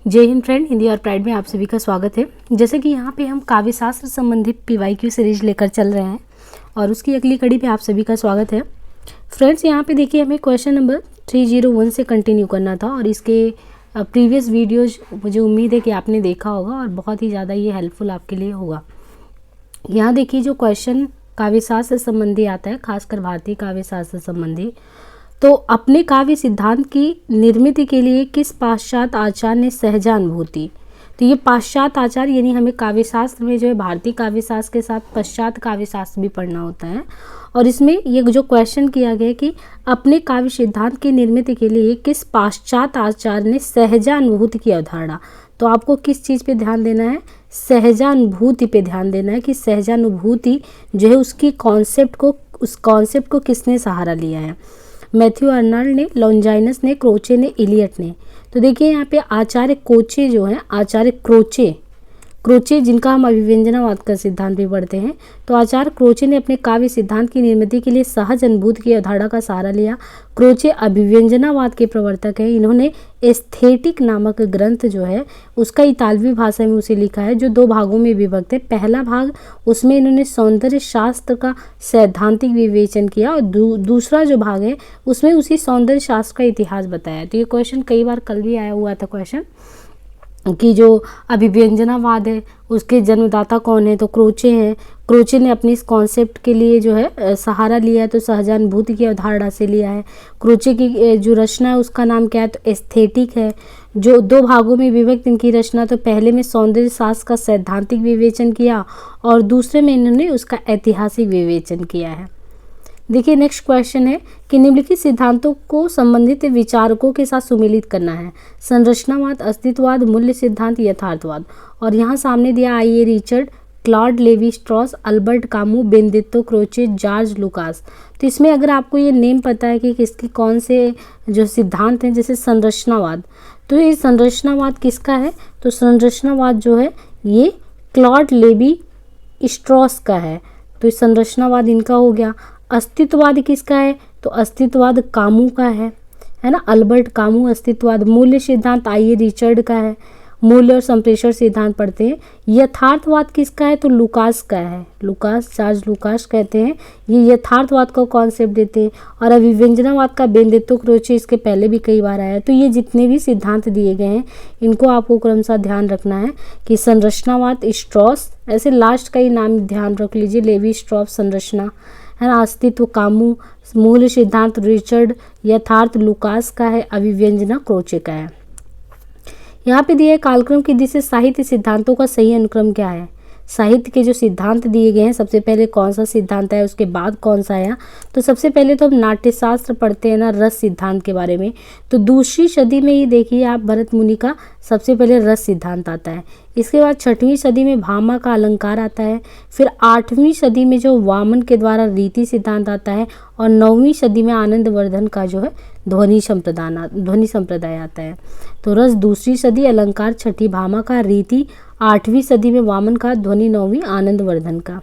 जय हिंद फ्रेंड, हिंदी और प्राइड में आप सभी का स्वागत है। जैसे कि यहाँ पे हम काव्य शास्त्र संबंधित PYQ सीरीज लेकर चल रहे हैं और उसकी अगली कड़ी पे आप सभी का स्वागत है। फ्रेंड्स, यहाँ पे देखिए हमें क्वेश्चन नंबर 301 से कंटिन्यू करना था और इसके प्रीवियस वीडियोज मुझे उम्मीद है कि आपने देखा होगा और बहुत ही ज़्यादा ये हेल्पफुल आपके लिए होगा। यहाँ देखिए जो क्वेश्चन काव्य शास्त्र संबंधी आता है, खासकर भारतीय काव्य शास्त्र संबंधी, तो अपने काव्य सिद्धांत की निर्मित के लिए किस पाश्चात्य आचार्य ने सहजानुभूति। तो ये पाश्चात्य आचार्य यानी हमें काव्य शास्त्र में जो है भारतीय काव्य शास्त्र के साथ पश्चात काव्य शास्त्र भी पढ़ना होता है और इसमें ये जो क्वेश्चन किया गया कि अपने काव्य सिद्धांत की निर्मित के लिए किस पाश्चात्य आचार्य ने सहजानुभूति की अवधारणा। तो आपको किस चीज़ पे ध्यान देना है? सहजानुभूति पे ध्यान देना है कि सहजानुभूति जो है उसकी उस कॉन्सेप्ट को किसने सहारा लिया है। मैथ्यू अर्नाल्ड ने, लॉन्जाइनस ने, क्रोचे ने, इलियट ने। तो देखिए यहाँ पे आचार्य कोचे जो हैं, आचार्य क्रोचे जिनका हम अभिव्यंजनावाद का सिद्धांत भी पढ़ते हैं, तो आचार्य क्रोचे ने अपने काव्य सिद्धांत की निर्मिति के लिए सहज अनुभूति की अवधारणा का सहारा लिया। क्रोचे अभिव्यंजनावाद के प्रवर्तक हैं। इन्होंने एस्थेटिक नामक ग्रंथ जो है उसका इतालवी भाषा में उसे लिखा है, जो 2 भागों में विभक्त है। पहला भाग उसमें इन्होंने सौंदर्य शास्त्र का सैद्धांतिक विवेचन किया और दूसरा जो भाग है उसमें उसी सौंदर्य शास्त्र का इतिहास बताया। तो ये क्वेश्चन कई बार कल भी आया हुआ था क्वेश्चन कि जो अभिव्यंजनावाद है उसके जन्मदाता कौन है, तो क्रोचे हैं। क्रोचे ने अपनी इस कॉन्सेप्ट के लिए जो है सहारा लिया है, तो सहजानुभूति की अवधारणा से लिया है। क्रोचे की जो रचना है उसका नाम क्या है, तो एस्थेटिक है। जो 2 भागों में विभक्त इनकी रचना, तो पहले में सौंदर्य शास्त्र का सैद्धांतिक विवेचन किया और दूसरे में इन्होंने उसका ऐतिहासिक विवेचन किया है। देखिए नेक्स्ट क्वेश्चन है कि निम्नलिखित सिद्धांतों को संबंधित विचारकों के साथ सुमेलित करना है। संरचनावाद, अस्तित्ववाद, मूल्य सिद्धांत, यथार्थवाद। और यहाँ सामने दिया आइए Richard, Claude Levi Strauss, Albert Camus, Benedetto Croce, George Lukacs. तो इसमें अगर आपको ये नेम पता है कि किसकी कौन से जो सिद्धांत हैं, जैसे संरचनावाद, तो ये संरचनावाद किसका है, तो संरचनावाद जो है ये क्लॉड लेवी स्ट्रॉस का है, तो संरचनावाद इनका हो गया। अस्तित्ववाद किसका है, तो अस्तित्ववाद कामू का है ना, अल्बर्ट कामू अस्तित्ववाद। मूल्य सिद्धांत आइए रिचर्ड का है, मूल्य और संप्रेषण सिद्धांत पढ़ते हैं। यथार्थवाद किसका है, तो लुकास का है, जॉर्ज लुकास कहते हैं, ये यथार्थवाद का कॉन्सेप्ट देते हैं। और अभिव्यंजनावाद का बेनेडिक्टो क्रोचे, इसके पहले भी कई बार आया है। तो ये जितने भी सिद्धांत दिए गए हैं इनको आपको क्रमशः ध्यान रखना है कि संरचनावाद स्ट्रॉस, ऐसे लास्ट का ही नाम ध्यान रख लीजिए, लेवी स्ट्रॉस संरचना है ना, अस्तित्व कामू, मूल सिद्धांत रिचर्ड, यथार्थ लुकास का है, अभिव्यंजना क्रोचे का है। यहाँ पे दिया है कालक्रम की दृष्टि से साहित्य सिद्धांतों का सही अनुक्रम क्या है। साहित्य के जो सिद्धांत दिए गए हैं, सबसे पहले कौन सा सिद्धांत है, उसके बाद कौन सा आया। तो सबसे पहले तो हम नाट्यशास्त्र पढ़ते हैं ना, रस सिद्धांत के बारे में। तो 2वीं सदी में ही देखिए आप भरत मुनि का सबसे पहले रस सिद्धांत आता है। इसके बाद 6वीं सदी में भामा का अलंकार आता है। फिर 8वीं सदी में जो वामन के द्वारा रीति सिद्धांत आता है और 9वीं सदी में आनंदवर्धन का जो है ध्वनि संप्रदाय आता है। तो रस 2री सदी, अलंकार 6ठी, भामा का, रीति 8वीं सदी में वामन का, ध्वनि 9वीं आनंदवर्धन का।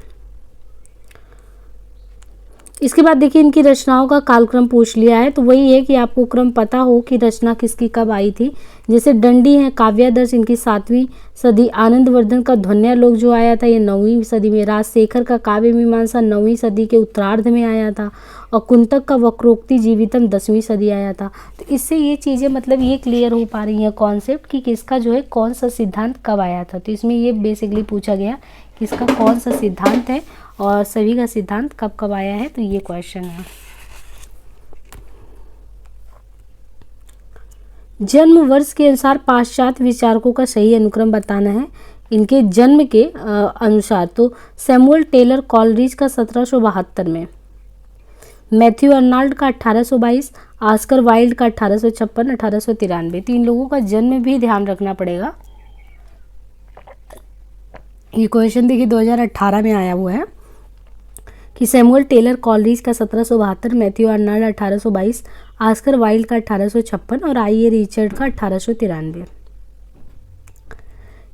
इसके बाद देखिए इनकी रचनाओं का कालक्रम पूछ लिया है, तो वही है कि आपको क्रम पता हो कि रचना किसकी कब आई थी। जैसे दंडी है, काव्यादर्श इनकी 7वीं सदी, आनंदवर्धन का ध्वन्यालोक जो आया था ये 9वीं सदी में, राजशेखर का काव्य मीमांसा 9वीं सदी के उत्तरार्ध में आया था और कुंतक का वक्रोक्ति जीवितम 10वीं सदी आया था। तो इससे ये चीज़ें मतलब ये क्लियर हो पा रही हैं कॉन्सेप्ट कि किसका जो है कौन सा सिद्धांत कब आया था। तो इसमें ये बेसिकली पूछा गया कि इसका कौन सा सिद्धांत है और सभी का सिद्धांत कब कब आया है, तो ये क्वेश्चन है। जन्म वर्ष के अनुसार पाश्चात्य विचारकों का सही अनुक्रम बताना है। इनके जन्म के अनुसार तो सैमुअल टेलर कॉलरिज का 1772 में, मैथ्यू अर्नाल्ड का 1822, ऑस्कर वाइल्ड का 1856, 1893। तो इन लोगों का जन्म भी ध्यान रखना पड़ेगा। ये क्वेश्चन देखिए 2018 में आया हुआ है कि सैमुअल टेलर कॉलरिज का 1772, मैथ्यू अर्नाल्ड 1822, ऑस्कर वाइल्ड का 1856 और आइए रिचर्ड का 1893।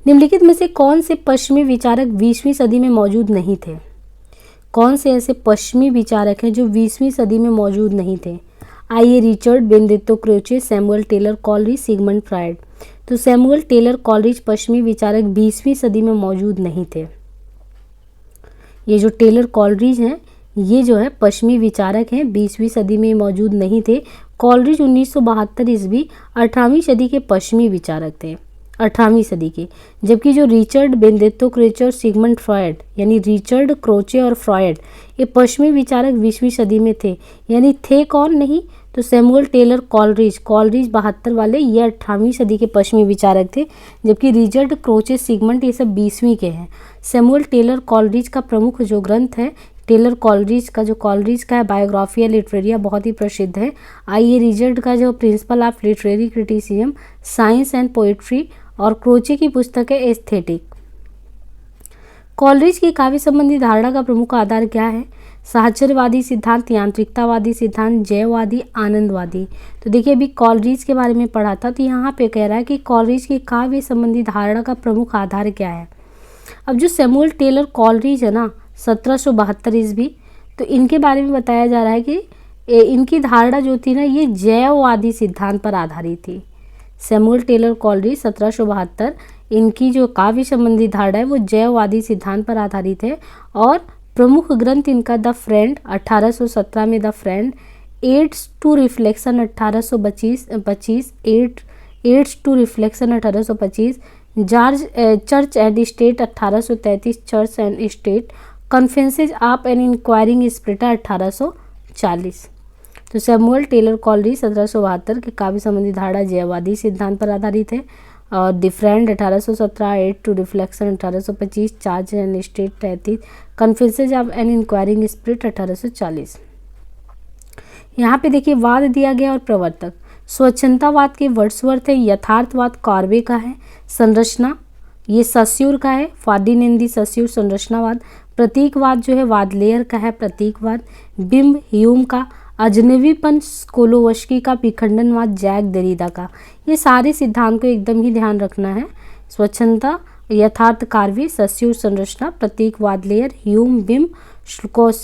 निम्नलिखित में से कौन से पश्चिमी विचारक 20वीं सदी में मौजूद नहीं थे। कौन से ऐसे पश्चिमी विचारक हैं जो 20वीं सदी में मौजूद नहीं थे। आइए Richard, Benedetto Croce, Samuel Taylor Coleridge, Sigmund Freud. तो सैमुअल टेलर कॉलरिज पश्चिमी विचारक 20वीं सदी में मौजूद नहीं थे। ये जो टेलर कॉलरिज हैं ये जो है पश्चिमी विचारक हैं, 20वीं सदी में मौजूद नहीं थे। कॉलरिज 1972 ईस्वी 18वीं सदी के पश्चिमी विचारक थे, 18वीं सदी के। जबकि जो रिचर्ड बेनेडिक्टो क्रोचे और सिगमंड फ्रॉयड, यानी रिचर्ड क्रोचे और फ्रॉयड, ये पश्चिमी विचारक 20वीं सदी में थे। यानी थे कौन? नहीं तो सैमुअल टेलर कॉलरिज 72 वाले, ये 18वीं सदी के पश्चिमी विचारक थे। जबकि रिचर्ड क्रोचे, सिगमंड, ये सब 20वीं के हैं। सैमुअल टेलर कॉलरिज का प्रमुख जो ग्रंथ है टेलर कॉलरिज का है बायोग्राफिया लिटरेरिया, बहुत ही प्रसिद्ध है। आइए रिचर्ड का जो principle of literary criticism, science and poetry, और क्रोचे की पुस्तक है एस्थेटिक। कॉलरिज की काव्य संबंधी धारणा का प्रमुख आधार क्या है? साहचर्यवादी सिद्धांत, यांत्रिकतावादी सिद्धांत, जयवादी, आनंदवादी। तो देखिए अभी कॉलरिज के बारे में पढ़ा था, तो यहाँ पे कह रहा है कि कॉलरिज की काव्य संबंधी धारणा का प्रमुख आधार क्या है। अब जो सैमुअल टेलर कॉलरिज है ना 1772 ईस्वी, तो इनके बारे में बताया जा रहा है कि इनकी धारणा जो थी ना ये जैववादी सिद्धांत पर आधारित थी। सैमुअल टेलर कॉलरिज 1772, इनकी जो काव्य संबंधी धारणा है वो जैववादी सिद्धांत पर आधारित है। और प्रमुख ग्रंथ इनका द फ्रेंड 1817 में, the friend, aids to reflection 1825, aids to reflection 1825, George church and state 1833, church and state, confessions of an inquiring spirit 1840। तो सैमुअल टेलर कॉलरिज 1772 के काव्य संबंधी धारणा जैववादी सिद्धांत पर आधारित है। और the friend 1817, aid to reflection 1825, charge and state 33, confessions of an inquiring spirit 1840। यहाँ पे देखिए वाद दिया गया और प्रवर्तक। स्वच्छंदतावाद के वर्ड्सवर्थ है, यथार्थवाद कार्वे का है, संरचना ये सस्यूर का है, फार्डिनेंदी सस्यूर संरचनावाद। प्रतीकवाद जो है वादलेयर का है, प्रतीकवाद। बिंब ह्यूम का, अजनबीपन स्कोलोवस्की का, विखंडनवाद जैक देरिडा का। ये सारे सिद्धांत को एकदम ही ध्यान रखना है। स्वच्छंदता, यथार्थ कार्वे, सस्यूर संरचना, प्रतीकवाद लेयर, ह्यूम, बिंब,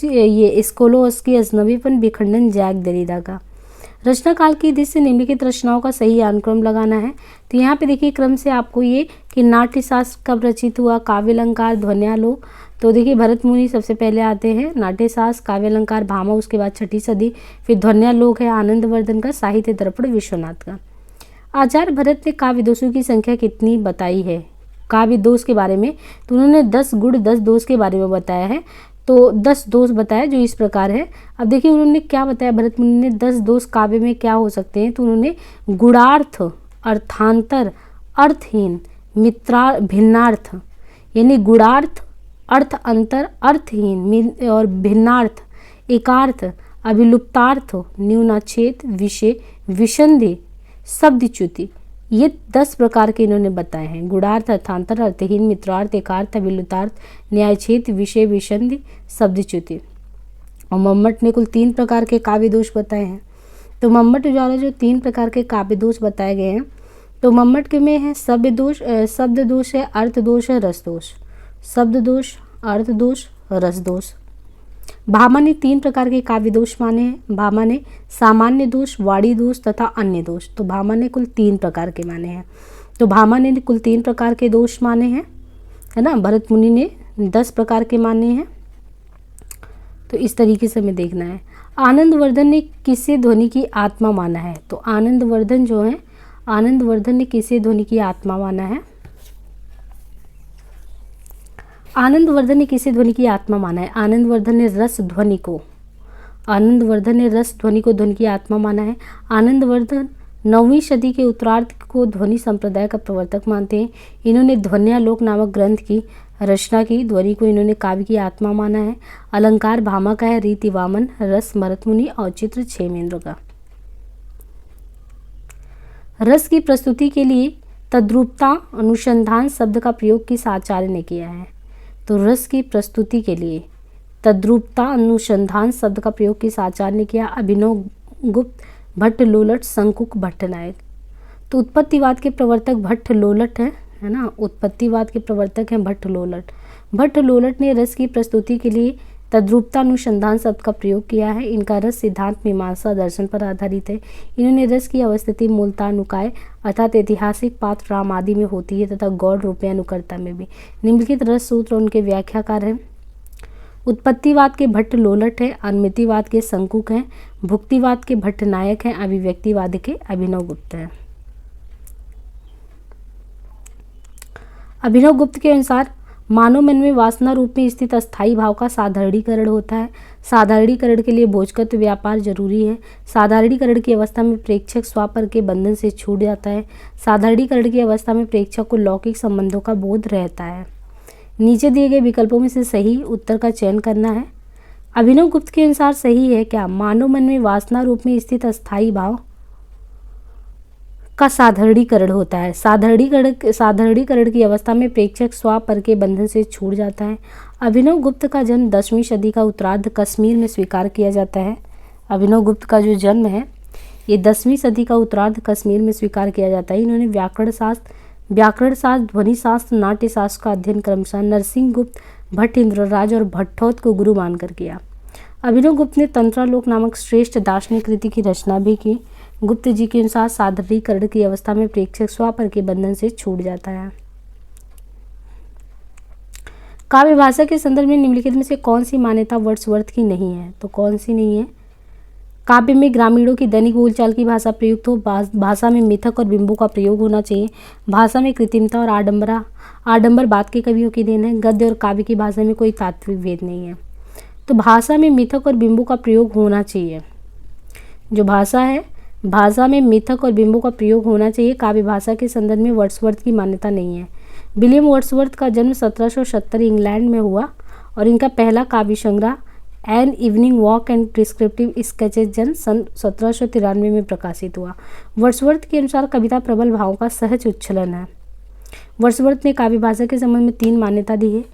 ये स्कोलोवस्की, अजनबीपन, विखंडन जैक देरिडा का। रचना काल की दृष्टि से निम्नलिखित रचनाओं का सही अनुक्रम लगाना है। तो यहाँ पे देखिए क्रम से आपको ये कि नाट्यशास्त्र कब रचित हुआ, काव्यालंकार, ध्वन्यालोक। तो देखिए भरत मुनि सबसे पहले आते हैं, नाट्यशास्त्र, काव्यालंकार, भामा, उसके बाद 6ठी सदी, फिर ध्वन्यालोक है आनंदवर्धन का, साहित्य दर्पण विश्वनाथ का। आचार्य भरत ने काव्य दोषों की संख्या कितनी बताई है काव्य दोष के बारे में? तो उन्होंने 10 गुण 10 दोष के बारे में बताया है। तो 10 दोष बताया जो इस प्रकार है। अब देखिए उन्होंने क्या बताया, भरत मुनि ने 10 दोष काव्य में क्या हो सकते हैं। तो उन्होंने गुणार्थ, अर्थांतर, अर्थहीन, भिन्नार्थ, यानी गुणार्थ, अर्थ अंतर, अर्थहीन और भिन्नार्थ, एकार्थ, अभिलुप्तार्थ, न्यूनाच्छेद, विषय, विसंधि, शब्दच्युति, ये 10 प्रकार के इन्होंने बताए हैं। गुणार्थ, अर्थांतर, अर्थहीन, मित्रार्थ, एकार्थ, अभिलुप्तार्थ, न्यायच्छेद, विषय, विसंधि, शब्दच्युति। और मम्मट ने कुल 3 प्रकार के काव्य दोष बताए हैं। तो मम्मट द्वारा जो 3 प्रकार के काव्य दोष बताए गए हैं, तो मम्मट के में है शब्द दोष है, अर्थ दोष है, रस दोष। शब्द दोष, अर्थ दोष, रस दोष। भामा ने 3 प्रकार के काव्य दोष माने हैं। भामा ने सामान्य दोष, वाणी दोष तथा अन्य दोष। तो भामा ने कुल 3 प्रकार के माने हैं। तो भामा ने कुल 3 प्रकार के दोष माने हैं, है ना। भरत मुनि ने 10 प्रकार के माने हैं। तो इस तरीके से हमें देखना है। आनंदवर्धन ने किसे ध्वनि की आत्मा माना है? तो आनंदवर्धन जो है, आनंदवर्धन ने किसे ध्वनि की आत्मा माना है? आनंदवर्धन ने किसे ध्वनि की आत्मा माना है? आनंदवर्धन ने रस ध्वनि को, आनंदवर्धन ने रस ध्वनि को ध्वनि की आत्मा माना है। आनंदवर्धन 9वीं सदी के उत्तरार्ध को ध्वनि संप्रदाय का प्रवर्तक मानते हैं। इन्होंने ध्वन्यालोक नामक ग्रंथ की रचना की। ध्वनि को इन्होंने काव्य की आत्मा माना है। अलंकार भामा का है, रीति वामन, रस भरत मुनि और चित्र क्षेमेंद्र का। रस की प्रस्तुति के लिए तद्रूपता अनुसंधान शब्द का प्रयोग किस आचार्य ने किया है? तो रस की प्रस्तुति के लिए तद्रूपता अनुसंधान शब्द का प्रयोग किस आचार्य ने किया? अभिनव गुप्त, भट्ट लोलट, शंकुक भट्टनायक। तो उत्पत्तिवाद के प्रवर्तक भट्ट लोलट है ना। उत्पत्तिवाद के प्रवर्तक हैं भट्ट लोलट। भट्ट लोलट ने रस की प्रस्तुति के लिए तद्रूपता अनुसंधान शब्द का प्रयोग किया है। इनका रस सिद्धांत मीमांसा दर्शन पर आधारित है। इन्होंने रस की अवस्थिति मूलतः अनुकाय अर्थात ऐतिहासिक पात्र राम आदि में होती है तथा गौड़ रूप में अनुकर्ता में भी। निम्नलिखित रस सूत्र उनके व्याख्याकार हैं। उत्पत्तिवाद के भट्ट लोलट है, अनुमितिवाद के शंकुक हैं, भुक्तिवाद के भट्ट नायक हैं, अभिव्यक्तिवाद के अभिनव गुप्त हैं। अभिनव गुप्त के अनुसार मानव मन में वासना रूप में स्थित अस्थायी भाव का साधारणीकरण होता है। साधारणीकरण के लिए बोझकत्व व्यापार जरूरी है। साधारणीकरण की अवस्था में प्रेक्षक स्वापर के बंधन से छूट जाता है। साधारणीकरण की अवस्था में प्रेक्षक को लौकिक संबंधों का बोध रहता है। नीचे दिए गए विकल्पों में से सही उत्तर का चयन करना है। अभिनव गुप्त के अनुसार सही है क्या? मानव मन में वासना रूप में स्थित अस्थायी भाव का साधारणीकरण होता है। साधारणीकरण की अवस्था में प्रेक्षक स्वापर के बंधन से छूट जाता है। अभिनव गुप्त का जन्म 10वीं सदी का उत्तरार्ध कश्मीर में स्वीकार किया जाता है। अभिनव गुप्त का जो जन्म है ये 10वीं सदी का उत्तरार्ध कश्मीर में स्वीकार किया जाता है। इन्होंने व्याकरण शास्त्र, ध्वनि शास्त्र, नाट्य शास्त्र का अध्ययन क्रमशः नरसिंह गुप्त, भट्ट इंद्रराज और भट्टोत को गुरु मानकर किया। अभिनव गुप्त ने तंत्रालोक नामक श्रेष्ठ दार्शनिक कृति की रचना भी की। गुप्त जी के अनुसार साधारणीकरण की अवस्था में प्रेक्षक स्वापर के बंधन से छूट जाता है। काव्य भाषा के संदर्भ में निम्नलिखित में से कौन सी मान्यता वर्ड्सवर्थ की नहीं है? तो कौन सी नहीं है? काव्य में ग्रामीणों की दैनिक बोलचाल की भाषा प्रयुक्त हो। भाषा में मिथक और बिंबों का प्रयोग होना चाहिए। भाषा में कृत्रिमता और आडंबर बात के कवियों की देन है। गद्य और काव्य की भाषा में कोई तात्विक भेद नहीं है। तो भाषा में मिथक और बिंबों का प्रयोग होना चाहिए। जो भाषा है, भाषा में मिथक और बिंबों का प्रयोग होना चाहिए। काव्य भाषा के संदर्भ में वर्ड्सवर्थ की मान्यता नहीं है। विलियम वर्ड्सवर्थ का जन्म 1770 इंग्लैंड में हुआ और इनका पहला काव्य संग्रह an evening walk and prescriptive sketches जन्म सन 1793 में प्रकाशित हुआ। वर्ड्सवर्थ के अनुसार कविता प्रबल भावों का सहज उच्छलन है। वर्ड्सवर्थ ने काव्य भाषा के संबंध में 3 मान्यता दी है।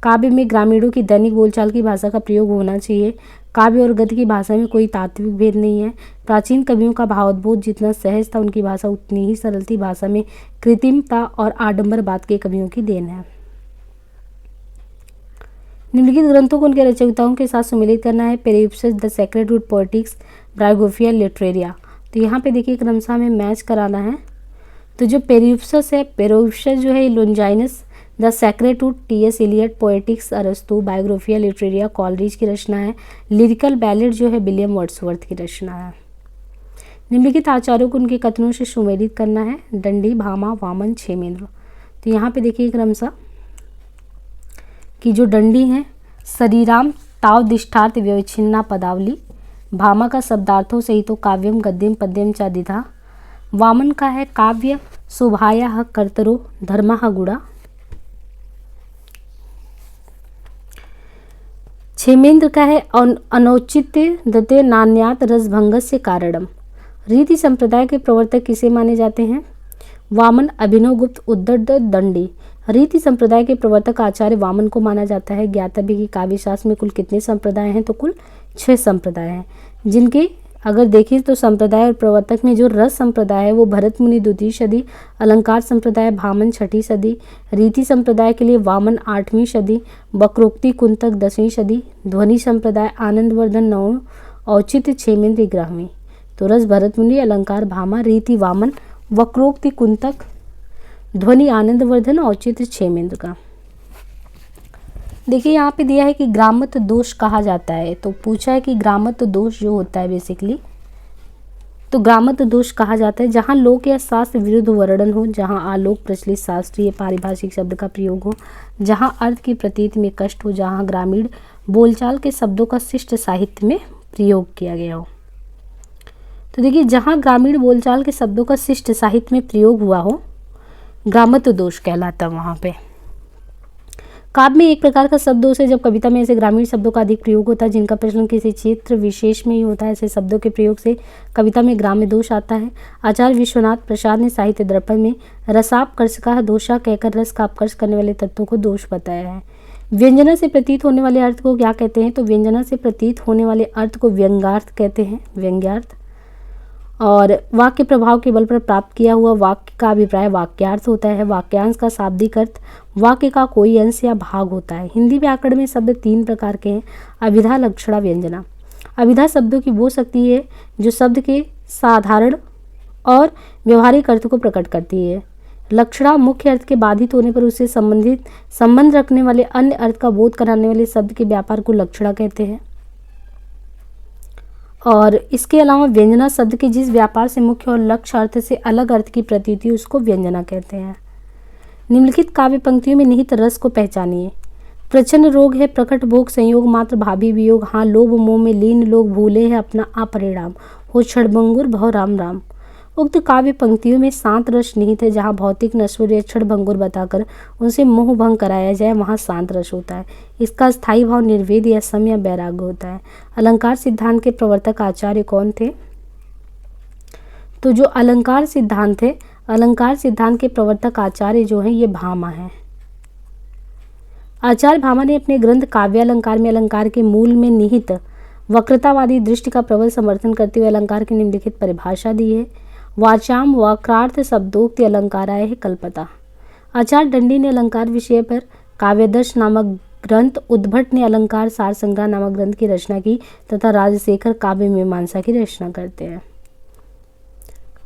काव्य में ग्रामीणों की दैनिक बोलचाल की भाषा का प्रयोग होना चाहिए। काव्य और गद्य की भाषा में कोई तात्विक भेद नहीं है। प्राचीन कवियों का भावोद्बोध जितना सहज था उनकी भाषा उतनी ही सरल थी। भाषा में कृत्रिमता और आडंबरवाद के कवियों की देन है। निम्नलिखित ग्रंथों को उनके रचयिताओं के साथ सम्मिलित करना है। पेरिप्सस, the sacred wood poetics, Biographia Literaria. तो यहाँ पे देखिए क्रमशः हमें मैच कराना है। तो जो पेरिप्सस है, पेरिप्सस जो है Longinus, the sacred Wood T S. Eliot, Poetics अरस्तु, बायोग्राफिया लिटरेरिया कॉलरिज की रचना है। लिरिकल बैलेड जो है विलियम वर्ड्सवर्थ की रचना है। निम्नलिखित आचार्यों को उनके कथनों से सुमेलित करना है। दंडी, भामा, वामन, क्षेमेंद्र। तो यहाँ पे देखिए क्रमशः कि जो दंडी हैं शरीराम तावदिष्ठार्थ व्यवच्छिन्ना पदावली। भामा का शब्दार्थों सहित तो काव्यम गद्यम पद्यम च दिधा। वामन का है काव्य शोभाया कर्तरो धर्मा गुड़ा। क्षेमेंद्र का है अनौचित्य दते नान्यात रसभंगस्य कारणम। रीति संप्रदाय के प्रवर्तक किसे माने जाते हैं? वामन, अभिनव गुप्त, उद्दत, दंडी। रीति संप्रदाय के प्रवर्तक आचार्य वामन को माना जाता है। ज्ञातव्य की काव्य शास्त्र में कुल कितने संप्रदाय हैं? तो कुल 6 संप्रदाय हैं, जिनके अगर देखें तो संप्रदाय और प्रवर्तक में जो रस संप्रदाय है वो भरत मुनि 2वीं सदी, अलंकार संप्रदाय भामन 6ठी सदी, रीति संप्रदाय के लिए वामन 8वीं सदी, वक्रोक्ति कुंतक 10वीं सदी, ध्वनि संप्रदाय आनंदवर्धन 9, औचित्य क्षेमेंद्र 11वीं। तो रस भरत मुनि, अलंकार भामा, रीति वामन, वक्रोक्ति कुंतक, ध्वनि आनंदवर्धन, औचित्य क्षेमेंद्र का। देखिए यहाँ पे दिया है कि ग्रामत्व दोष कहा जाता है। तो पूछा है कि ग्रामत्व दोष जो होता है बेसिकली, तो ग्रामत्व दोष कहा जाता है जहाँ लोक या शास्त्र विरुद्ध वर्णन हो, जहाँ आलोक प्रचलित शास्त्रीय पारिभाषिक शब्द का प्रयोग हो, जहाँ अर्थ की प्रतीति में कष्ट हो, जहाँ ग्रामीण बोलचाल के शब्दों का शिष्ट साहित्य में प्रयोग किया गया हो। तो देखिए जहाँ ग्रामीण बोलचाल के शब्दों का शिष्ट साहित्य में प्रयोग हुआ हो, ग्रामत्व दोष कहलाता है वहाँ पे। काव्य में एक प्रकार का शब्द दोष है जब कविता में ऐसे ग्रामीण शब्दों का अधिक प्रयोग होता है जिनका प्रचलन किसी क्षेत्र विशेष में ही होता है। ऐसे शब्दों के प्रयोग से कविता में ग्राम्य दोष आता है। आचार्य विश्वनाथ प्रसाद ने साहित्य दर्पण में रसापकर्ष का दोषा कहकर रस का अपकर्ष करने वाले तत्वों को दोष बताया है। व्यंजना से प्रतीत होने वाले अर्थ को क्या कहते हैं? तो व्यंजना से प्रतीत होने वाले अर्थ को व्यंग्यार्थ कहते हैं, व्यंग्यार्थ। और वाक्य प्रभाव के बल पर प्राप्त किया हुआ वाक्य का अभिप्राय वाक्यार्थ होता है। वाक्यांश का शाब्दिक अर्थ वाक्य का कोई अंश या भाग होता है। हिंदी व्याकरण में शब्द 3 प्रकार के हैं: अभिधा, लक्षणा, व्यंजना। अभिधा शब्दों की वो शक्ति है जो शब्द के साधारण और व्यवहारिक अर्थ को प्रकट करती है। लक्षणा मुख्य अर्थ के बाधित होने पर उससे संबंध रखने वाले अन्य अर्थ का बोध कराने वाले शब्द के व्यापार को लक्षणा कहते हैं। और इसके अलावा व्यंजना शब्द के जिस व्यापार से मुख्य और लक्ष्य अर्थ से अलग अर्थ की प्रतीति उसको व्यंजना कहते हैं। निम्नलिखित काव्य पंक्तियों में निहित रस को पहचानिए। प्रचंड रोग है प्रकट भोग संयोग मात्र भाभी वियोग, हाँ लोभ मोह में लीन लोग भूले है अपना अपरिणाम, हो क्षणभंगुर भव राम राम। उक्त काव्य पंक्तियों में शांत रस निहित है। जहाँ भौतिक नश्वर या क्षणभंगुर बताकर उनसे मोह भंग कराया जाए वहाँ शांत रस होता है। इसका स्थायी भाव निर्वेद या सम या वैराग्य होता है। अलंकार सिद्धांत के प्रवर्तक आचार्य कौन थे? तो जो अलंकार सिद्धांत है, अलंकार सिद्धांत के प्रवर्तक आचार्य जो हैं ये भामा हैं। आचार्य भामा ने अपने ग्रंथ काव्यालंकार में अलंकार के मूल में निहित वक्रतावादी दृष्टि का प्रबल समर्थन करते हुए अलंकार की निम्नलिखित परिभाषा दी है। वाचाम वक्रार्थ शब्दोक्ति अलंकाराय है कल्पता। आचार्य दंडी ने अलंकार विषय पर काव्यदर्श नामक ग्रंथ, उद्भट ने अलंकार सार संग्रह नामक ग्रंथ की रचना की तथा राजशेखर काव्य मीमांसा की रचना करते हैं।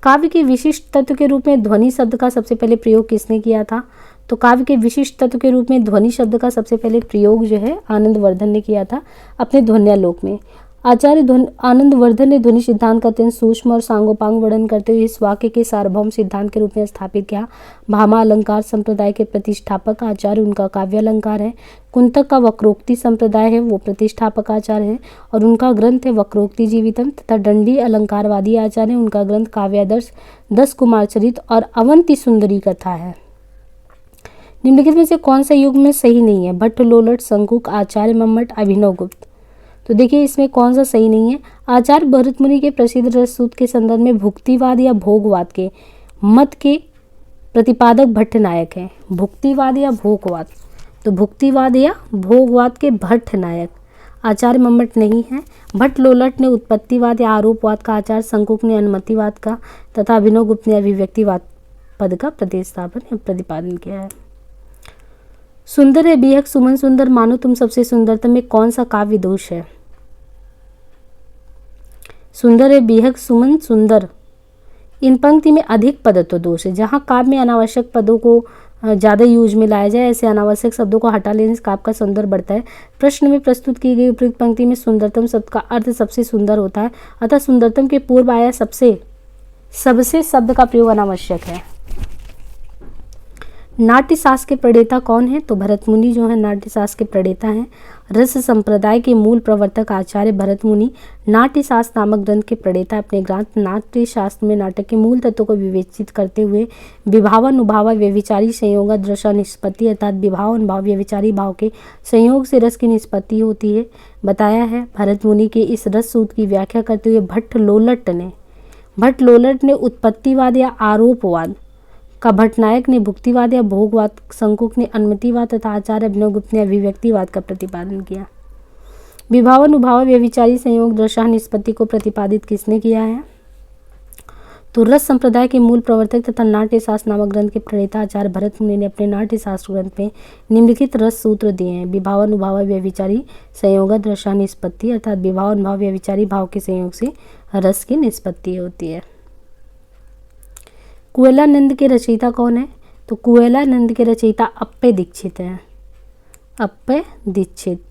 काव्य के विशिष्ट तत्व के रूप में ध्वनि शब्द का सबसे पहले प्रयोग किसने किया था? तो काव्य के विशिष्ट तत्व के रूप में ध्वनि शब्द का सबसे पहले प्रयोग जो है आनंदवर्धन ने किया था अपने ध्वन्यालोक में। आचार्य आनंदवर्धन ने ध्वनि सिद्धांत का अत्यंत सूक्ष्म और सांगोपांग वर्णन करते हुए इस वाक्य के सार्वभौम सिद्धांत के रूप में स्थापित किया। भामा अलंकार संप्रदाय के प्रतिष्ठापक आचार्य, उनका काव्य अलंकार है। कुंतक का वक्रोक्ति संप्रदाय है, वो प्रतिष्ठापक आचार्य है और उनका ग्रंथ है वक्रोक्ति जीवितम। तथा दंडी अलंकारवादी आचार्य है, उनका ग्रंथ काव्यादर्श, 10 कुमार चरित और अवंती सुंदरी कथा है। निम्नलिखित में से कौन सा युग में सही नहीं है? भट्ट, लोलट, शंकुक, आचार्य मम्मट, अभिनव गुप्त। तो देखिए इसमें कौन सा सही नहीं है? आचार्य भरत मुनि के प्रसिद्ध रस सूत्र के संदर्भ में भुक्तिवाद या भोगवाद के मत के प्रतिपादक भट्ट नायक हैं। भुक्तिवाद या भोगवाद, तो भुक्तिवाद या भोगवाद के भट्ट नायक आचार्य मम्मट नहीं है। भट्ट लोलट ने उत्पत्तिवाद या आरोपवाद का, आचार्य शंकुक ने अनुमतिवाद का तथा अभिनव गुप्त ने अभिव्यक्तिवाद पद का प्रतिस्थापन या प्रतिपादन किया है। सुंदर है बेहक सुमन सुंदर, मानो तुम सबसे सुंदरतम में कौन सा काव्य दोष है? सुंदर है बेहक सुमन सुंदर, इन पंक्ति में अधिक पदत्व दोष है। जहाँ काव्य में अनावश्यक पदों को ज़्यादा यूज में लाया जाए, ऐसे अनावश्यक शब्दों को हटा लेने से काव्य का सौंदर्य बढ़ता है। प्रश्न में प्रस्तुत की गई उपयुक्त पंक्ति में सुंदरतम शब्द का अर्थ सबसे सुंदर होता है, अतः सुंदरतम के पूर्व आया सबसे शब्द का प्रयोग अनावश्यक है। नाट्य शास्त्र के प्रणेता कौन है? तो भरत मुनि जो है नाट्य शास्त्र के प्रणेता हैं। रस संप्रदाय के मूल प्रवर्तक आचार्य भरत मुनि नाट्य शास्त्र नामक ग्रंथ के प्रणेता। अपने ग्रंथ नाट्य शास्त्र में नाटक के मूल तत्वों को विवेचित करते हुए विभावानुभाव व्यभिचारी संयोग दृश्य निष्पत्ति अर्थात विभाव अनुभाव व्यभिचारी भाव के संयोग से रस की निष्पत्ति होती है बताया है। भरत मुनि के इस रस सूत्र की व्याख्या करते हुए भट्ट लोलट ने उत्पत्तिवाद या आरोपवाद का, भट्टनायक ने भुक्तिवाद या भोगवाद, शंकुक ने अनुमतिवाद तथा आचार्य अभिनव गुप्त ने अभिव्यक्तिवाद का प्रतिपादन किया। विभावानुभाव व्यभिचारी संयोग दृश्य निष्पत्ति को प्रतिपादित किसने किया है? तो रस संप्रदाय के मूल प्रवर्तक तथा नाट्य शास्त्र नामक ग्रंथ के प्रणेता आचार्य भरत मुनि ने अपने नाट्य शास्त्र ग्रंथ में निम्नलिखित रस सूत्र दिए हैं। विभावानुभाव व्यभिचारी संयोग दृश्य निष्पत्ति अर्थात विभावानुभाव व्यभिचारी भाव के संयोग से रस की निष्पत्ति होती है। कुवलयानंद के रचयिता कौन है? तो कुवलयानंद के रचयिता अप्पय दीक्षित हैं। अप्पय दीक्षित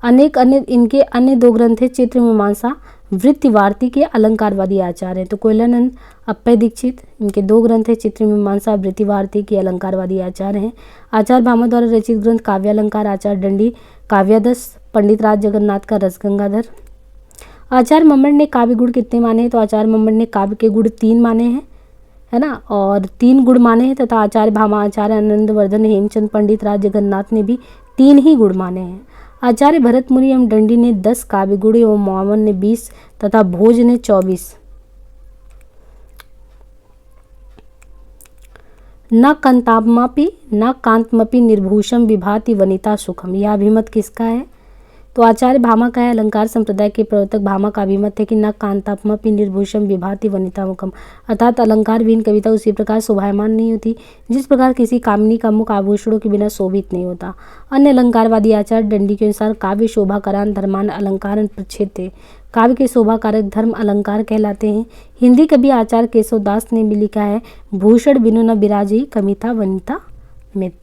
इनके अन्य 2 ग्रंथ हैं चित्र मीमांसा, वृत्तिवार्ती के अलंकारवादी आचार्य हैं। तो कुवलयानंद, अप्पय दीक्षित, इनके 2 ग्रंथ हैं चित्र मीमांसा, वृत्तिवार्ती के अलंकारवादी आचार्य हैं। आचार्य भामा द्वारा रचित ग्रंथ काव्यालंकार, आचार्य दंडी काव्यादश, पंडित राज जगन्नाथ का रसगंगाधर। आचार्य मम्मट ने काव्य गुण कितने माने हैं? तो आचार्य मम्मट ने काव्य के गुण 3 माने हैं, है ना, और 3 गुण माने हैं तथा आचार्य भामा, आचार्य आनंदवर्धन, हेमचंद, पंडित राज जगन्नाथ ने भी 3 ही गुण माने हैं। आचार्य भरत मुनि एवं दंडी ने 10 काव्य गुण एवं मोहम्मद ने 20 तथा भोज ने 24। न कांतामपि निर्भूषम विभाति वनिता सुखम, यह अभिमत किसका है? तो आचार्य भामा का है अलंकार संप्रदाय के प्रवर्तक भामा का अभिमत है कि न कांतापमपि निर्भूषम विभाति वनिता मुखम, अर्थात अलंकार विहीन कविता उसी प्रकार शोभायमान नहीं होती जिस प्रकार किसी कामिनी का मुख आभूषणों के बिना शोभित नहीं होता। अन्य अलंकारवादी आचार्य दंडी के अनुसार काव्य शोभा करान धर्मान अलंकार प्रच्छेद थे। काव्य के शोभा कारक धर्म अलंकार कहलाते हैं। हिंदी कवि आचार्य केशव दास ने भी लिखा है, भूषण बिनु न बिराजी कमिता वनिता मित।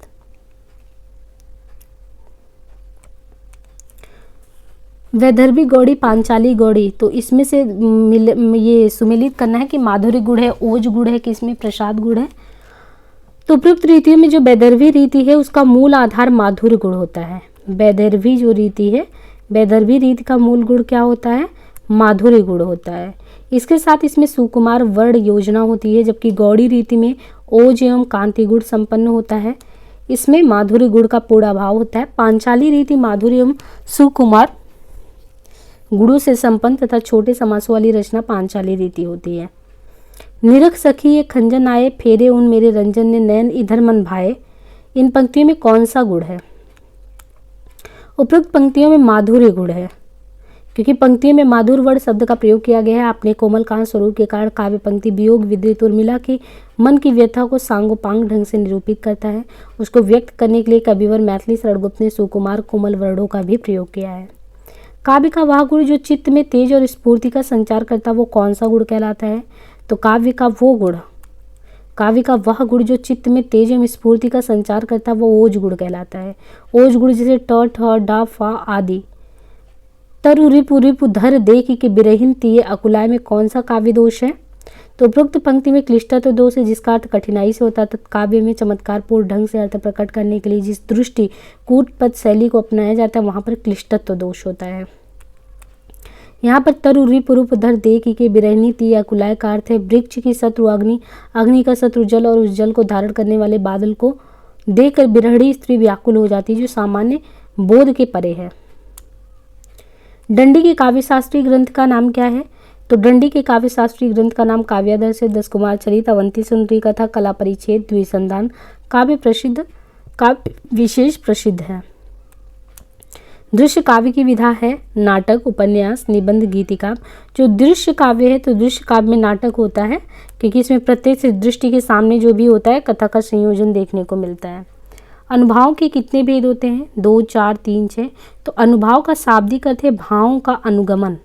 वैदर्भी गौड़ी पांचाली गौड़ी, तो इसमें से ये सुमेलित करना है कि माधुर्य गुण है, ओज गुण है कि इसमें प्रसाद गुण है। तो उपयुक्त रीतियों में जो वैदर्भी रीति है उसका मूल आधार माधुर्य गुण होता है। वैदर्भी जो रीति है, वैदर्भी रीति का मूल गुण क्या होता है? माधुर्य गुण होता है। इसके साथ इसमें सुकुमार वर्ण योजना होती है, जबकि गौड़ी रीति में ओज एवं कांति गुण संपन्न होता है। इसमें माधुर्य गुण का पूर्ण अभाव होता है। पांचाली रीति माधुर्य एवं सुकुमार गुणों से संपन्न तथा छोटे समासों वाली रचना पांचाली रीति होती है। निरख सखी ये खंजन आए, फेरे उन मेरे रंजन ने नयन इधर मन भाए, इन पंक्तियों में कौन सा गुण है? उपयुक्त पंक्तियों में माधुर्य गुण है, क्योंकि पंक्तियों में माधुर वर्ण शब्द का प्रयोग किया गया है। अपने कोमल कांत स्वरूप के कारण काव्य पंक्ति वियोग विद्रित उर्मिला के मन की व्यथा को सांगोपांग ढंग से निरूपित करता है। उसको व्यक्त करने के लिए कविवर मैथिली शरणगुप्त ने सुकुमार कोमल वर्णों का भी प्रयोग किया है। काव्य का वह गुण जो चित्त में तेज और स्फूर्ति का संचार करता है वो कौन सा गुण कहलाता है? तो काव्य का वह गुण जो चित्त में तेज एवं स्फूर्ति का संचार करता है वो ओज गुण कहलाता है। ओज गुण जैसे ट ठ डा फा आदि। तरु रिपु रिपु धर देख के बिरहिन तिये अकुलाय में कौन सा काव्य दोष है? तो उपरोक्त पंक्ति में क्लिष्टत्व दोष है, जिसका अर्थ कठिनाई से होता है। काव्य में चमत्कारपूर्ण ढंग से अर्थ प्रकट करने के लिए जिस दृष्टि कूटपद शैली को अपनाया जाता है वहां पर क्लिष्टत्व दोष होता है। यहाँ पर तरु रिपु रूप धर देख के बिरहिनी तिये अकुलाय का अर्थ है वृक्ष की शत्रु अग्नि, अग्नि का शत्रु जल और उस जल को धारण करने वाले बादल को देखकर बिरहड़ी स्त्री व्याकुल हो जाती है, जो सामान्य बोध के परे है। दंडी के काव्यशास्त्रीय ग्रंथ का नाम क्या है? तो दंडी के काव्यशास्त्रीय ग्रंथ का नाम काव्यादर्श, 10 कुमार चरित, अवंती सुंदरी कथा, कला परिच्छेद, द्विसंधान काव्य विशेष प्रसिद्ध है। दृश्य काव्य की विधा है नाटक, उपन्यास, निबंध, गीतिका। जो दृश्य काव्य है तो दृश्य काव्य में नाटक होता है, क्योंकि इसमें प्रत्येक दृष्टि के सामने जो भी होता है कथा का संयोजन देखने को मिलता है। अनुभाव के कितने भेद होते हैं? 2, 4, 3, 6। तो अनुभाव का शाब्दिक अर्थ है भावों का अनुगमन।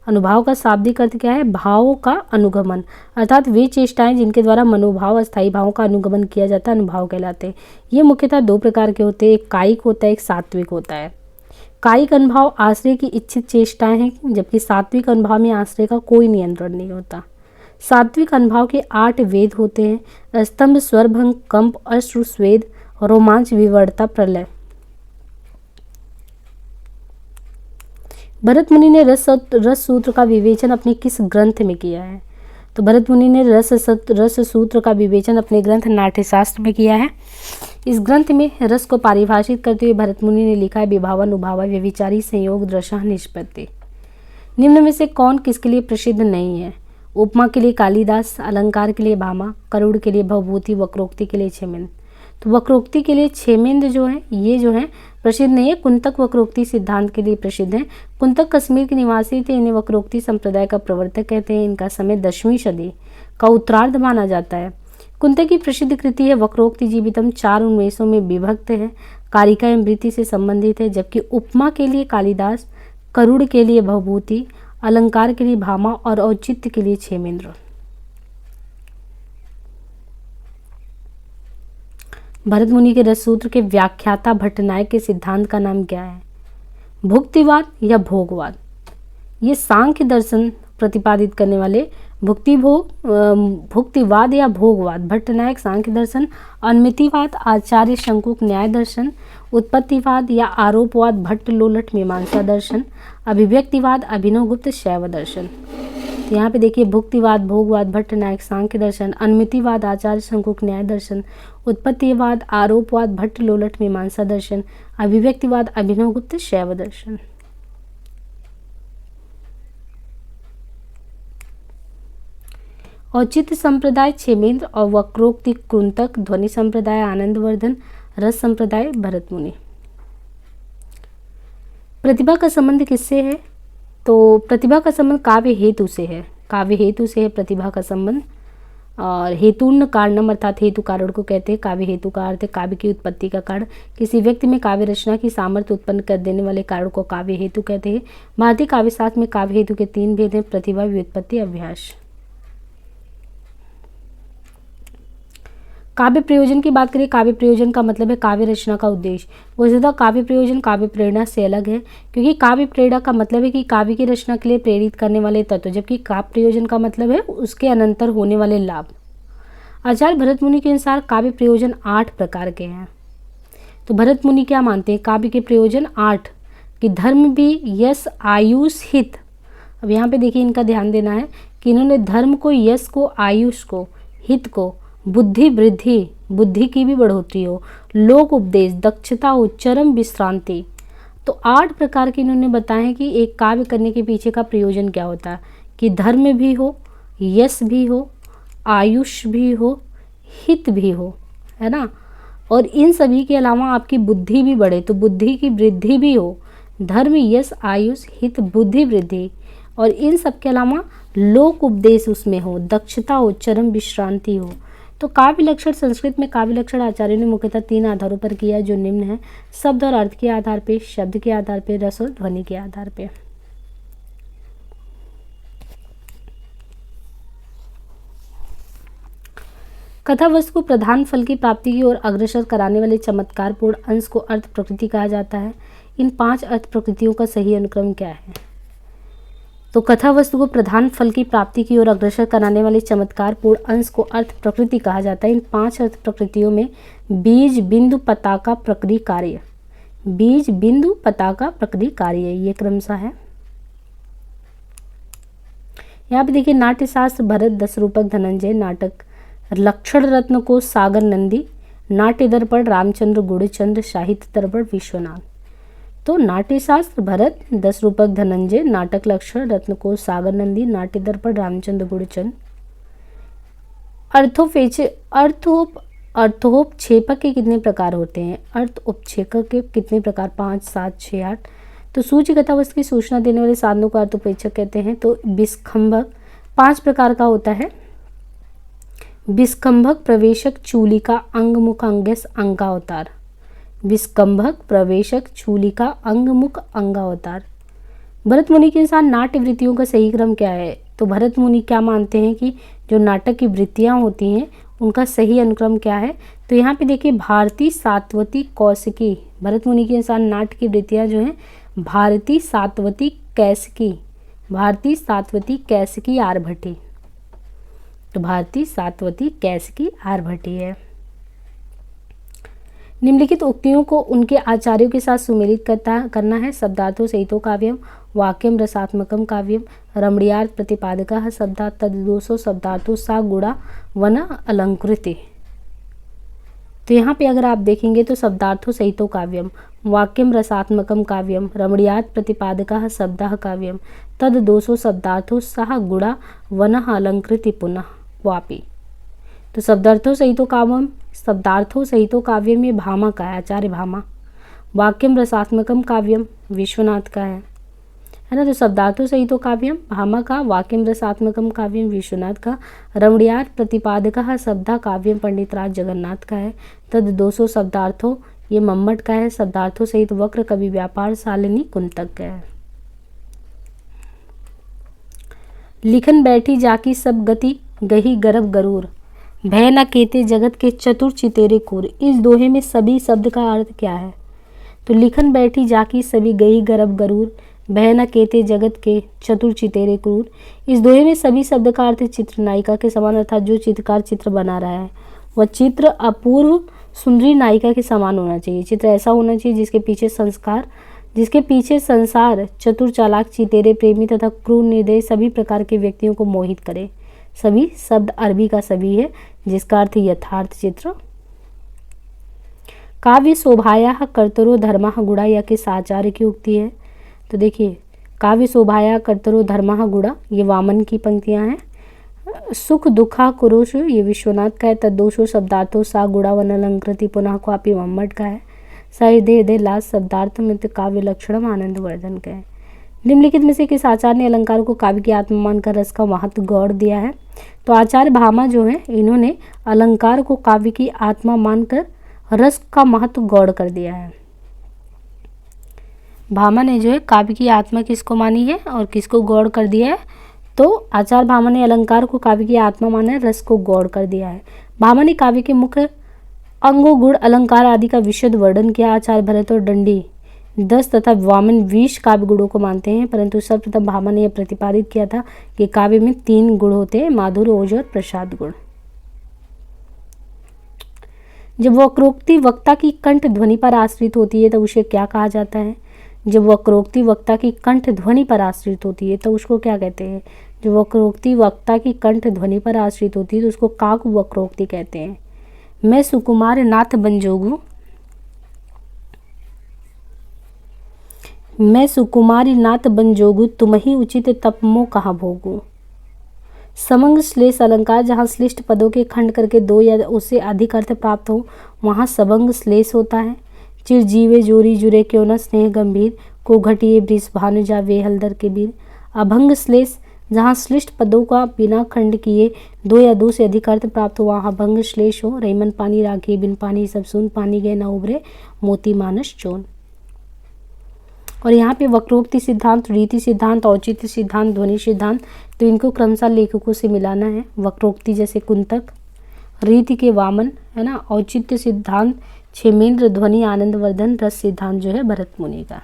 अनुभाव का शाब्दिक अर्थ क्या है? भावों का अनुगमन, अर्थात वे चेष्टाएं जिनके द्वारा मनोभाव अस्थायी भावों का अनुगमन किया जाता है अनुभाव कहलाते हैं। ये मुख्यतः 2 प्रकार के होते हैं, एक कायिक होता है, एक सात्विक होता है। कायिक अनुभाव आश्रय की इच्छित चेष्टाएं हैं, जबकि सात्विक अनुभाव में आश्रय का कोई नियंत्रण नहीं होता। सात्विक अनुभाव के 8 वेद होते हैं: स्तंभ, स्वरभंग, कंप, अश्रु, स्वेद, रोमांच, विवर्ता, प्रलय। भरत मुनि ने रस सूत्र का विवेचन अपने किस ग्रंथ में किया है? तो भरत मुनि ने रस सूत्र का विवेचन अपने ग्रंथ नाट्यशास्त्र में किया है। इस ग्रंथ में रस को परिभाषित करते हुए भरत मुनि ने लिखा है विभावन, उभावा, व्यभिचारी, संयोग, दृशा, निष्पत्ति। निम्न में से कौन किसके लिए प्रसिद्ध नहीं है? उपमा के लिए कालिदास, अलंकार के लिए भामा, करुड़ के लिए भवभूति, वक्रोक्ति के लिए क्षेमेंद्र। तो वक्रोक्ति के लिए क्षेमेंद्र जो है ये जो है प्रसिद्ध नहीं है, कुंतक वक्रोक्ति सिद्धांत के लिए प्रसिद्ध है। कुंतक कश्मीर के निवासी थे, इन्हें वक्रोक्ति संप्रदाय का प्रवर्तक कहते हैं। इनका समय 10वीं सदी का उत्तरार्ध माना जाता है। कुंतक की प्रसिद्ध कृति है वक्रोक्ति जीवितम, 4 उन्मेषों में विभक्त है, कारिका एवं वृत्ति से संबंधित है। जबकि उपमा के लिए कालिदास, करुड़ के लिए भवभूति, अलंकार के लिए भामा और औचित्य के लिए क्षेमेंद्र। भरत मुनि के रस सूत्र के व्याख्याता भट्टनायक के सिद्धांत का नाम क्या है? भुक्तिवाद या भोगवाद। ये सांख्य दर्शन प्रतिपादित करने वाले भुक्तिवाद या भोगवाद। भट्टनायक सांख्य दर्शन, अनुमितिवाद आचार्य शंकुक न्याय दर्शन, उत्पत्तिवाद या आरोपवाद भट्ट लोलट मीमांसा दर्शन, अभिव्यक्तिवाद अभिनव गुप्त शैव दर्शन। तो यहाँ पे देखिए भुक्तिवाद, भोगवाद भट्टनायक सांख्य दर्शन, अनुमितिवाद आचार्य शंकुक न्याय दर्शन, उत्पत्तिवाद आरोपवाद भट्ट लोलट मीमांसा दर्शन, अभिव्यक्तिवाद अभिनव गुप्त शैव दर्शन। औचित्य संप्रदाय क्षेमेंद्र और वक्रोक्ति कुंतक, ध्वनि संप्रदाय आनंदवर्धन, रस संप्रदाय भरत मुनि। प्रतिभा का संबंध किससे है? तो प्रतिभा का संबंध काव्य हेतु से है। काव्य हेतु से है प्रतिभा का संबंध। और हेतुर्ण कारणम अर्थात हेतु कारण को कहते हैं। काव्य हेतु का अर्थ है काव्य की उत्पत्ति का कारण। किसी व्यक्ति में काव्य रचना की सामर्थ्य उत्पन्न कर देने वाले कारण को काव्य हेतु कहते हैं। भारतीय काव्य शास्त्र में काव्य हेतु के 3 भेद हैं: प्रतिभा, व्युत्पत्ति, अभ्यास। काव्य प्रयोजन की बात करें, काव्य प्रयोजन का मतलब है काव्य रचना का उद्देश्य। वस्तुतः काव्य प्रयोजन काव्य प्रेरणा से अलग है, क्योंकि काव्य प्रेरणा का मतलब है कि काव्य की रचना के लिए प्रेरित करने वाले तत्व, जबकि काव्य प्रयोजन का मतलब है उसके अनंतर होने वाले लाभ। आचार्य भरत मुनि के अनुसार काव्य प्रयोजन 8 प्रकार के हैं। तो भरत मुनि क्या मानते हैं? काव्य के प्रयोजन 8 कि धर्म भी, यश, आयुष, हित। अब यहाँ पे देखिए इनका ध्यान देना है कि इन्होंने धर्म को, यश को, आयुष को, हित को, बुद्धि वृद्धि, बुद्धि की भी बढ़ोतरी हो, लोक उपदेश, दक्षता हो, चरम विश्रांति। तो 8 प्रकार के इन्होंने बताए हैं कि एक काव्य करने के पीछे का प्रयोजन क्या होता है, कि धर्म भी हो, यश भी हो, आयुष भी हो, हित भी हो, है ना। और इन सभी के अलावा आपकी बुद्धि भी बढ़े, तो बुद्धि की वृद्धि भी हो। धर्म, यश, आयुष, हित, बुद्धि वृद्धि, और इन सब के अलावा लोक उपदेश उसमें हो, दक्षता हो, चरम विश्रांति हो। तो काव्य लक्षण, संस्कृत में काव्य लक्षण आचार्यों ने मुख्यतः 3 आधारों पर किया, जो निम्न है: शब्द और अर्थ के आधार पे, शब्द के आधार पे, रस और ध्वनि के आधार पे। कथा वस्तु को प्रधान फल की प्राप्ति की ओर अग्रसर कराने वाले चमत्कारपूर्ण अंश को अर्थ प्रकृति कहा जाता है। इन 5 अर्थ प्रकृतियों का सही अनुक्रम क्या है? तो कथा वस्तु को प्रधान फल की प्राप्ति की ओर अग्रसर कराने वाले चमत्कारपूर्ण अंश को अर्थ प्रकृति कहा जाता है। इन 5 अर्थ प्रकृतियों में बीज, बिंदु, पताका, प्रक्रिया, कार्य। बीज, बिंदु, पताका, प्रक्रिया, कार्य, ये क्रमशः है। यहाँ पे देखिए नाट्यशास्त्र भरत, 10 रूपक धनंजय, नाटक लक्षण रत्न को सागर नंदी, नाट्य दर्पण रामचंद्र गुणचंद्र, साहित्य दर्पण विश्वनाथ। तो नाट्यशास्त्र भरत, 10 रूपक धनंजय, नाटक लक्षण रत्न को सागर नंदी, नाट्य दर्पण रामचंद्र गुणचंद्र। अर्थोपक्षेपक के कितने प्रकार होते हैं? अर्थोपक्षेपक के कितने प्रकार? 5, 7, 6, 8। तो सूची कथा वस्तु की सूचना देने वाले साधनों को अर्थोपक्षेपक कहते हैं। तो विस्खंभक 5 प्रकार का होता है। विस्कंभक, प्रवेशक, चूलिका, अंगमुख, अंगस, अंगावतार। विस्कंभक, प्रवेशक, चूलिका, अंगमुख, अंगावतार। भरत मुनि के अनुसार नाट्य वृत्तियों का सही क्रम क्या है? तो भरत मुनि क्या मानते हैं कि जो नाटक की वृत्तियां होती हैं उनका सही अनुक्रम क्या है? तो यहाँ पे देखिए भारती, सातवती, कौशिकी। भरत मुनि के अनुसार नाट्य की वृत्तियां जो हैं भारती, सातवती, कैसिकी। भारती, सातवती, कैसिकी, आर्भटी। तो भारती, सातवती, कैसिकी, आर्भटी है। निम्नलिखित उक्तियों को उनके आचार्यों के साथ सुमेलित करना है। शब्दार्थो सहितो काव्यम, वाक्यम रसात्मकम काव्यम, रमणीयार्थ प्रतिपादकः शब्दा तद्दोषो शब्दार्थो सा गुणा वन अलंकृति। तो यहाँ पे अगर आप देखेंगे तो शब्दार्थो सहितो काव्यम, वाक्यम रसात्मकम काव्यम, रमणीयार्थ प्रतिपादकः शब्दः काव्यम, तद्दोषो शब्दार्थो सा गुणा वन अलंकृति पुनः वापी। तो शब्दार्थों सहितो काव्यम, शब्दार्थों सहितो काव्यम ये भामा का है, आचार्य भामा। वाक्यम रसात्मकम काव्यम विश्वनाथ का है ना। तो शब्दार्थों सहितो काव्यम भामा का, वाक्यम रसात्मकम काव्यम विश्वनाथ का, रमणीयार्थ प्रतिपादकः शब्दा काव्यम पंडितराज जगन्नाथ का है। तद्दोषो शब्दार्थों ये मम्मट का है। शब्दार्थों सहित वक्र कवि व्यापार शालिनी कुंतक का है। लिखन बैठी जाकी सब गति, गही गर्भ गरूर, भय न केते जगत के चतुर चितेरे कूर। इस दोहे में सभी शब्द का अर्थ क्या है? तो लिखन बैठी जाकी सभी गई गर्भ गरूर, भय न केते जगत के चतुर चितेरे क्रूर। इस दोहे में सभी शब्द का अर्थ चित्र नायिका के समान, अर्थात जो चित्रकार चित्र बना रहा है वह चित्र अपूर्व सुंदरी नायिका के समान होना चाहिए। चित्र ऐसा होना चाहिए जिसके पीछे संसार चतुर चालाक चितेरे प्रेमी तथा क्रूर निर्दयी सभी प्रकार के व्यक्तियों को मोहित करे। सभी शब्द अरबी का सभी है जिसका अर्थ यथार्थ चित्र। काव्य शोभाया कर्तरो धर्मः गुणा यह किस आचार्य की उक्ति है? तो देखिए काव्य शोभाया कर्तरो धर्मः गुणा ये वामन की पंक्तियां हैं। सुख दुखा कुरुष ये विश्वनाथ का है। तद्दोषो शब्दार्थो सा गुणा वन अलंकृति पुनः क्वापी मम्मट का है। साई दे दे लाज शब्दार्थ मित्र काव्य लक्षणम आनंद वर्धन कहे। निम्नलिखित में से किस आचार्य ने अलंकार को काव्य की आत्मा मानकर रस का महत्व गौड़ दिया है? तो आचार्य भामा जो है इन्होंने अलंकार को काव्य की आत्मा मानकर रस का महत्व गौड़ कर दिया है। भामा ने जो है काव्य की आत्मा किसको मानी है और किसको गौड़ कर दिया है? तो आचार्य भामा ने अलंकार को काव्य की आत्मा माना है, रस को गौड़ कर दिया है। भामा ने काव्य के मुख्य अंगों गुण अलंकार आदि का विशद वर्णन किया। आचार्य भरत और दंडी 10 तथा वामन 20 काव्य गुणों को मानते हैं, परंतु सर्वप्रथम भामा ने यह प्रतिपादित किया था कि काव्य में 3 गुण होते हैं, माधुर्य, ओज और प्रसाद गुण। जब वक्रोक्ति वक्ता की कंठ ध्वनि पर आश्रित होती है तो उसे क्या कहा जाता है? जब वक्रोक्ति वक्ता की कंठ ध्वनि पर आश्रित होती है तो उसको क्या कहते हैं? जब वक्रोक्ति वक्ता की कंठ ध्वनि पर आश्रित होती है तो उसको काक वक्रोक्ति कहते हैं। मैं सुकुमार नाथ बनजोगू, मैं सुकुमारी नाथ बनजोगू, तुम ही उचित तपमो कहाँ भोगू। समंग श्लेष अलंकार जहाँ श्लिष्ट पदों के खंड करके 2 या उससे अधिक अर्थ प्राप्त हो वहाँ सबंग श्लेष होता है। चिरजीवे जोरी जुरे क्यों न स्नेह गंभीर, को घटिए वृष भानु जा वे हलदर के वीर। अभंग श्लेष जहाँ श्लिष्ट पदों का बिना खंड किए 2 या 2 से अधिक अर्थ प्राप्त हो वहाँ अभंग श्लेष हो। रईमन पानी राखी बिन पानी सब सुन, पानी गए न उभरे मोती मानस चोन। और यहाँ पे वक्रोक्ति सिद्धांत, रीति सिद्धांत, औचित्य सिद्धांत, ध्वनि सिद्धांत, तो इनको क्रमशः लेखकों से मिलाना है। वक्रोक्ति जैसे कुंतक, रीति के वामन है ना, औचित्य सिद्धांत क्षेमेंद्र, ध्वनि आनंदवर्धन, रस सिद्धांत जो है भरत मुनि का।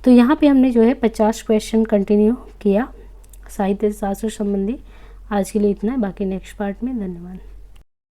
तो यहाँ पे हमने जो है 50 क्वेश्चन कंटिन्यू किया साहित्य शास्त्र संबंधी। आज के लिए इतना है, बाकी नेक्स्ट पार्ट में। धन्यवाद।